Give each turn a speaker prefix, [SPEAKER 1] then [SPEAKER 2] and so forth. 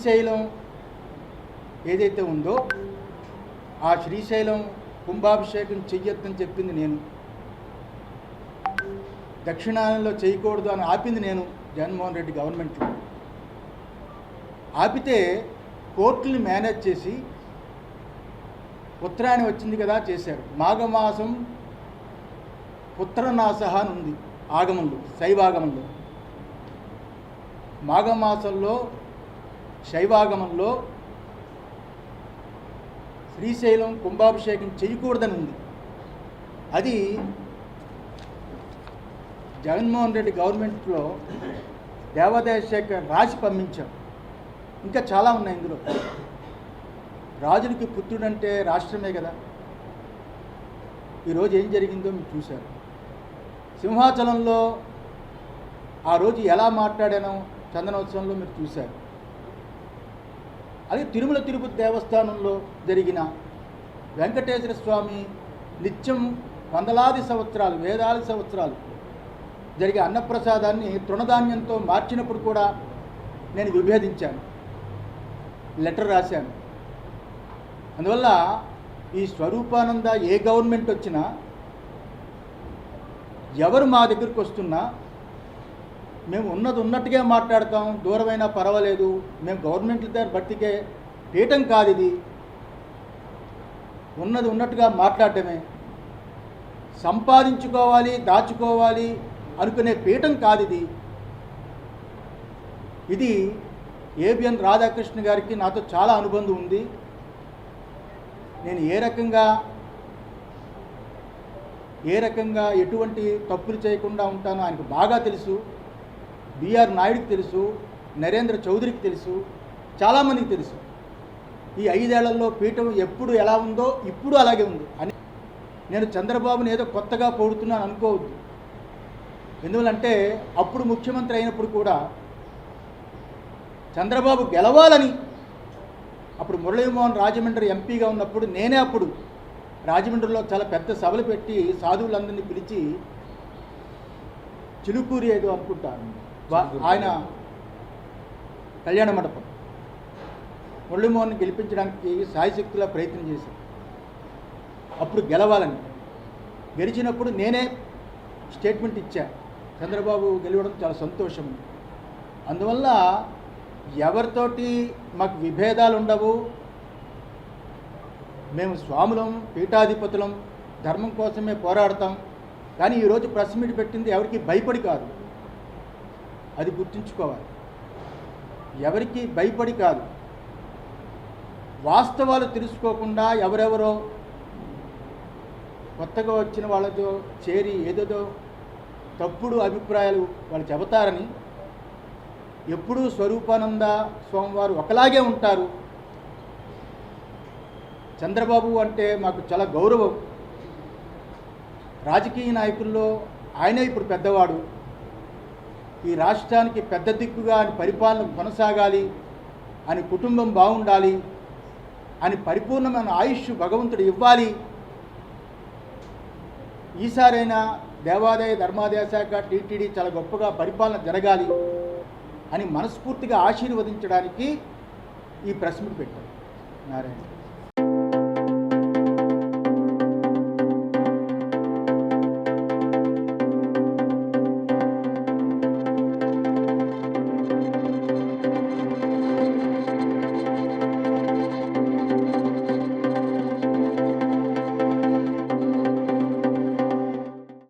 [SPEAKER 1] శ్రీశైలం ఏదైతే ఉందో ఆ శ్రీశైలం కుంభాభిషేకం చెయ్యొద్దని చెప్పింది నేను, దక్షిణాయనంలో చేయకూడదు అని ఆపింది నేను. జగన్మోహన్ రెడ్డి గవర్నమెంట్లో ఆపితే కోర్టుని మేనేజ్ చేసి ఉత్తరాయణం వచ్చింది కదా చేశారు. మాఘమాసం పుత్రనాశ అని ఉంది ఆగమంలో, శైవాగమంలో. మాఘమాసంలో శైవాగమంలో శ్రీశైలం కుంభాభిషేకం చేయకూడదని ఉంది. అది జగన్మోహన్ రెడ్డి గవర్నమెంట్లో దేవాదాయ శాఖ రాసి పంపించాం. ఇంకా చాలా ఉన్నాయి ఇందులో. రాజునికి పుత్రుడంటే రాష్ట్రమే కదా. ఈరోజు ఏం జరిగిందో మీరు చూశారు. సింహాచలంలో ఆ రోజు ఎలా మాట్లాడానో చందనోత్సవంలో మీరు చూశారు. అది తిరుమల తిరుపతి దేవస్థానంలో జరిగిన వెంకటేశ్వర స్వామి నిత్యం వందలాది సంవత్సరాలు, వేలాది సంవత్సరాలు జరిగే అన్నప్రసాదాన్ని తృణధాన్యంతో మార్చినప్పుడు కూడా నేను విభేదించాను, లెటర్ రాశాను. అందువల్ల ఈ స్వరూపానంద ఏ గవర్నమెంట్ వచ్చినా, ఎవరు మా దగ్గరికి వస్తున్నా మేము ఉన్నది ఉన్నట్టుగా మాట్లాడతాం. దూరమైనా పర్వాలేదు, మేము గవర్నమెంట్ల దగ్గర బతికే పీఠం కాదు ఇది. ఉన్నది ఉన్నట్టుగా మాట్లాడటమే. సంపాదించుకోవాలి, దాచుకోవాలి అనుకునే పీఠం కాదు ఇది. ఇది ఏబిఎన్ రాధాకృష్ణ గారికి నాతో చాలా అనుబంధం ఉంది. నేను ఏ రకంగా ఎటువంటి తప్పులు చేయకుండా ఉంటానో ఆయనకు బాగా తెలుసు. బిఆర్ నాయుడికి తెలుసు, నరేంద్ర చౌదరికి తెలుసు, చాలామందికి తెలుసు. ఈ 5 ఏళ్లలో పీఠం ఎప్పుడు ఎలా ఉందో ఇప్పుడు అలాగే ఉంది అని. నేను చంద్రబాబుని ఏదో కొత్తగా పొగుడుతున్నాను అనుకోవద్దు. ఎందువల్లంటే అప్పుడు ముఖ్యమంత్రి అయినప్పుడు కూడా చంద్రబాబు గెలవాలని, అప్పుడు మురళీమోహన్ రాజమండ్రి ఎంపీగా ఉన్నప్పుడు నేనే అప్పుడు రాజమండ్రిలో చాలా పెద్ద సభలు పెట్టి సాధువులందరినీ పిలిచి, చిలుకూరి ఏదో అనుకుంటాను ఆయన కళ్యాణ మండపం, మురళీమోహన్ గెలిపించడానికి సాయశక్తిలా ప్రయత్నం చేశాను. అప్పుడు గెలవాలని, గెలిచినప్పుడు నేనే స్టేట్మెంట్ ఇచ్చా, చంద్రబాబు గెలవడం చాలా సంతోషం. అందువల్ల ఎవరితోటి మాకు విభేదాలు ఉండవు. మేము స్వాములం, పీఠాధిపతులం, ధర్మం కోసమే పోరాడతాం. కానీ ఈరోజు ప్రెస్ మీట్ పెట్టింది ఎవరికి భయపడి కాదు, అది గుర్తుంచుకోవాలి. ఎవరికి భయపడి కాదు, వాస్తవాలు తెలుసుకోకుండా ఎవరెవరో కొత్తగా వచ్చిన వాళ్ళతో చేరి ఏదేదో తప్పుడు అభిప్రాయాలు వాళ్ళు చెబుతారని. ఎప్పుడూ స్వరూపానంద స్వామివారు ఒకలాగే ఉంటారు. చంద్రబాబు అంటే మాకు చాలా గౌరవం. రాజకీయ నాయకుల్లో ఆయనే ఇప్పుడు పెద్దవాడు. ఈ రాష్ట్రానికి పెద్ద దిక్కుగా ఆయన పరిపాలన కొనసాగాలి అని, కుటుంబం బాగుండాలి అని, పరిపూర్ణమైన ఆయుష్ భగవంతుడు ఇవ్వాలి. ఈసారైనా దేవాదాయ ధర్మాదాయ శాఖ టీటీడీ చాలా గొప్పగా పరిపాలన జరగాలి అని మనస్ఫూర్తిగా ఆశీర్వదించడానికి ఈ ప్రెస్ మీట్ పెట్టారు నారాయణ.